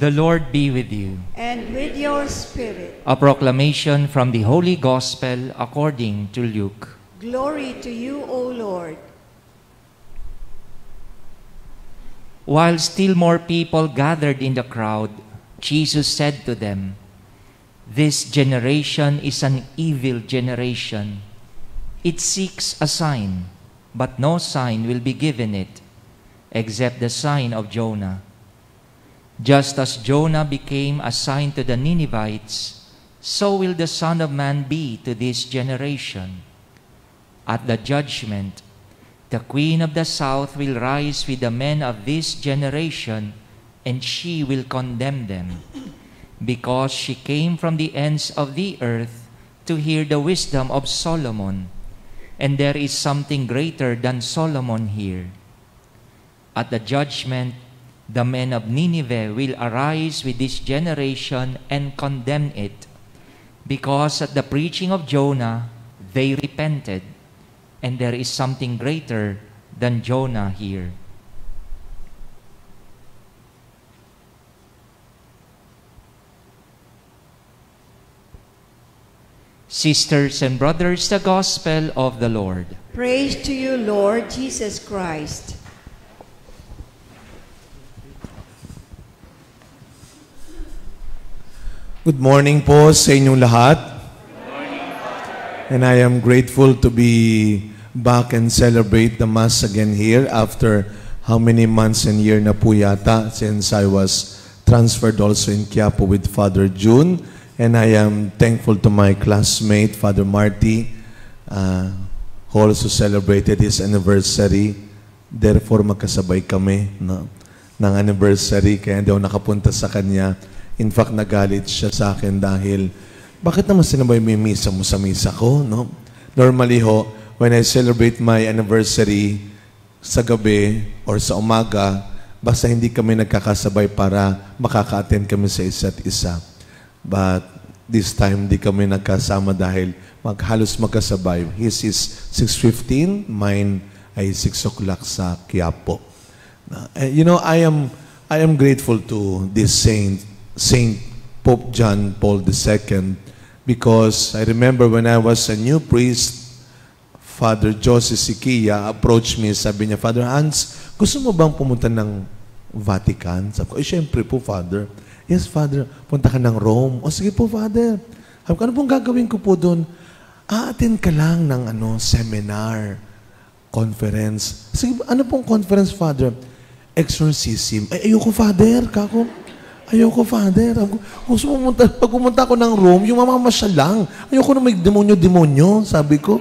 The Lord be with you. And with your spirit. A proclamation from the Holy Gospel according to Luke. Glory to you, O Lord. While still more people gathered in the crowd, Jesus said to them, "This generation is an evil generation. It seeks a sign, but no sign will be given it, except the sign of Jonah. Just as Jonah became a sign to the Ninevites, so will the Son of Man be to this generation. At the judgment, the Queen of the South will rise with the men of this generation, and she will condemn them, because she came from the ends of the earth to hear the wisdom of Solomon, and there is something greater than Solomon here. At the judgment, the men of Nineveh will arise with this generation and condemn it, because at the preaching of Jonah they repented, and there is something greater than Jonah here." Sisters and brothers, the Gospel of the Lord. Praise to you, Lord Jesus Christ. Good morning po sa inyong lahat. And I am grateful to be back and celebrate the Mass again here after how many months and year na po yata since I was transferred also in Quiapo with Father June. And I am thankful to my classmate, Father Marty, who also celebrated his anniversary. Therefore, magkasabay kami ng anniversary, kaya hindi ako nakapunta sa kanya. In fact, nagalit siya sa akin dahil, bakit naman sinabay may misa mo sa misa ko? No? Normally ho, when I celebrate my anniversary sa gabi or sa umaga, basta hindi kami nagkakasabay para makaka-attend kami sa isa't isa. But this time, di kami nagkasama dahil halos magkasabay. His is 6:15, mine ay 6 o'clock sa Quiapo. You know, I am grateful to this Saint Pope John Paul II, because I remember when I was a new priest, Father Jose Siquia approached me, sabi niya, "Father Hans, gusto mo bang pumunta ng Vatican?" Sabi ko, syempre po, Father. "Yes, Father, punta ka ng Rome." "O sige po, Father." Sabi ko, "Ano pong gagawin ko po doon?" "Attend ka lang ng seminar, conference." "Sige, ano pong conference, Father?" "Exorcism." "Ay, ayoko, Father." Ayoko, Father. Pag pumunta ako ng Rome, yung mamamasyal lang. Ayoko na may demonyo-demonyo, sabi ko.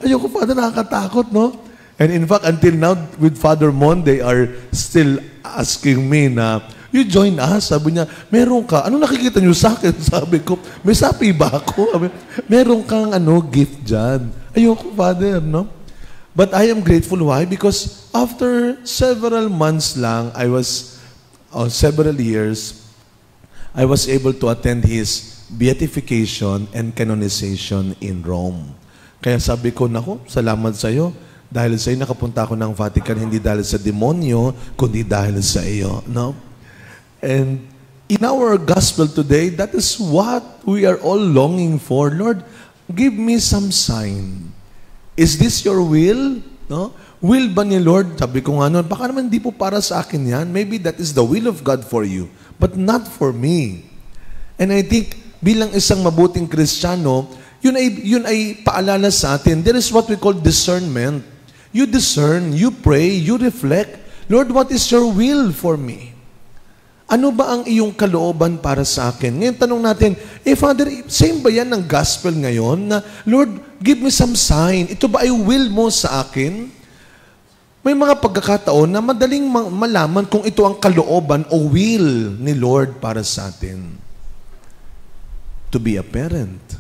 Ayoko, Father, nakakatakot, no? And in fact, until now, with Father Mon, they are still asking me na, "You join us?" Sabi niya, "Meron ka. Ano nakikita niyo sa akin?" Sabi ko, "May sapi ba ako?" Sabi, "Meron kang gift dyan." Ayoko, Father, no? But I am grateful. Why? Because after several months lang, several years, I was able to attend his beatification and canonization in Rome. Kaya sabi ko, "Naku, salamat sa iyo. Dahil sa iyo nakapunta ako ng Vatican, hindi dahil sa demonyo, kundi dahil sa iyo." No? And in our gospel today, that is what we are all longing for. Lord, give me some sign. Is this your will? No? Will ba ni Lord? Sabi ko nga noon, baka naman di po para sa akin yan. Maybe that is the will of God for you, but not for me. And I think, bilang isang mabuting Kristiyano, yun ay paalala sa atin. There is what we call discernment. You discern, you pray, you reflect. Lord, what is your will for me? Ano ba ang iyong kalooban para sa akin? Ngayon tanong natin, Father, same ba yan ng gospel ngayon? Na, Lord, give me some sign. Ito ba ay will mo sa akin? May mga pagkakataon na madaling malaman kung ito ang kalooban o will ni Lord para sa atin. To be a parent.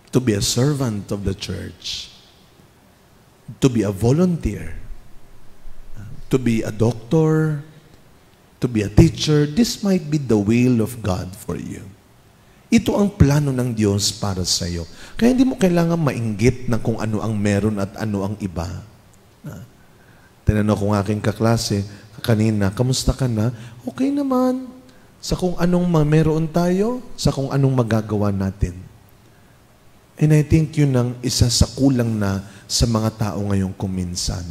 To be a servant of the church. To be a volunteer. To be a doctor. To be a teacher. This might be the will of God for you. Ito ang plano ng Diyos para sa iyo. Kaya hindi mo kailangan mainggit na kung ano ang meron at ano ang iba. Tinanong ko ng aking kaklase kanina, kamusta ka na? Okay naman. Sa kung anong meron tayo, sa kung anong magagawa natin. And I think yun ang isa sa kulang na sa mga tao ngayong kuminsan.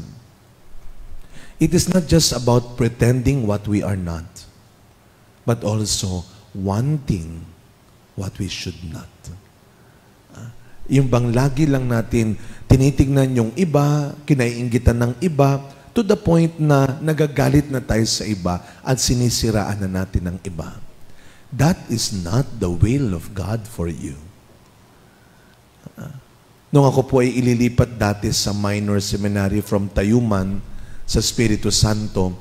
It is not just about pretending what we are not, but also wanting what we should not. Yung bang lagi lang natin tinitignan yung iba, kinaiinggitan ng iba, to the point na nagagalit na tayo sa iba at sinisiraan na natin ang iba. That is not the will of God for you. Nung ako po ay ililipat dati sa minor seminary from Tayuman sa Espiritu Santo,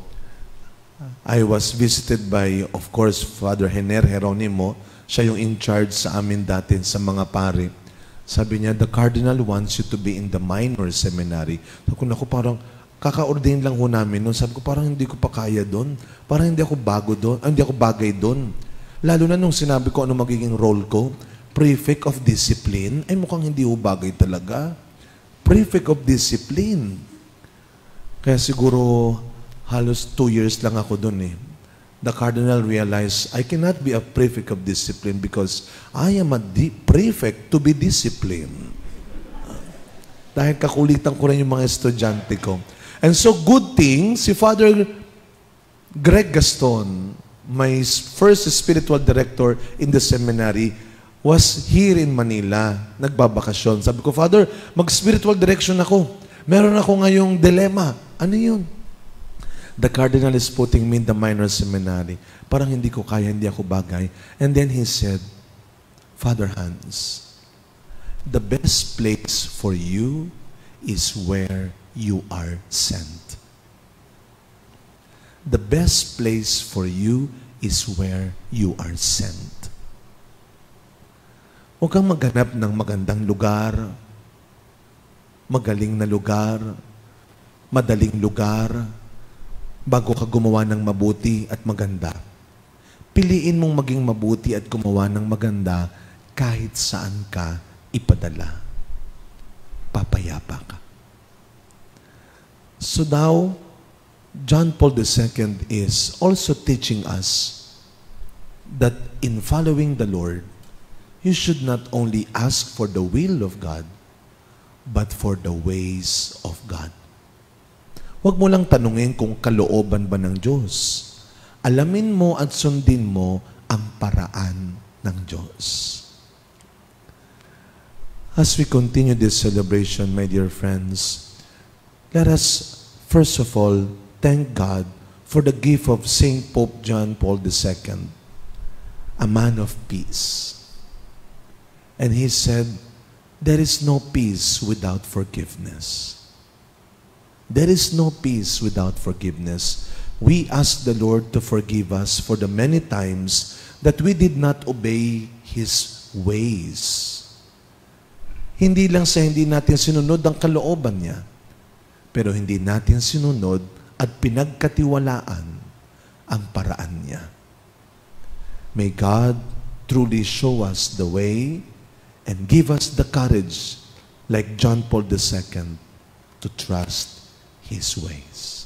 I was visited by, of course, Father Hener Geronimo. Siya yung in charge sa amin dati sa mga pare. Sabi niya, the Cardinal wants you to be in the minor seminary. Sabi ko, parang kaka-ordain lang ho namin noon. Sabi ko, parang hindi ko pa kaya doon. Parang hindi ako bagay doon. Lalo na nung sinabi ko ano magiging role ko, prefect of discipline, ay mukhang hindi ho bagay talaga. Prefect of discipline. Kaya siguro halos 2 years lang ako doon eh. The Cardinal realized, I cannot be a prefect of discipline because I am a prefect to be disciplined. Dahil kakulitan ko rin yung mga estudyante ko. And so good thing, si Father Greg Gaston, my first spiritual director in the seminary, was here in Manila, nagbabakasyon. Sabi ko, Father, mag-spiritual direction ako. Meron ako ngayong dilemma. Ano yun? The Cardinal is putting me in the minor seminary. Parang hindi ko kaya, hindi ako bagay. And then he said, Father Hans, the best place for you is where you are sent. The best place for you is where you are sent. Huwag kang maghanap ng magandang lugar, magaling na lugar, madaling lugar, bago ka gumawa ng mabuti at maganda. Piliin mong maging mabuti at gumawa ng maganda kahit saan ka ipadala. Papayapa ka. So now, John Paul II is also teaching us that in following the Lord, you should not only ask for the will of God, but for the ways of God. Huwag mo lang tanungin kung kalooban ba ng Diyos. Alamin mo at sundin mo ang paraan ng Diyos. As we continue this celebration, my dear friends, let us first of all thank God for the gift of Saint Pope John Paul II, a man of peace. And he said, there is no peace without forgiveness. There is no peace without forgiveness. We ask the Lord to forgive us for the many times that we did not obey His ways. Hindi lang sa hindi natin sinunod ang kalooban niya, pero hindi natin sinunod at pinagkatiwalaan ang paraan niya. May God truly show us the way and give us the courage, like John Paul II, to trust His ways.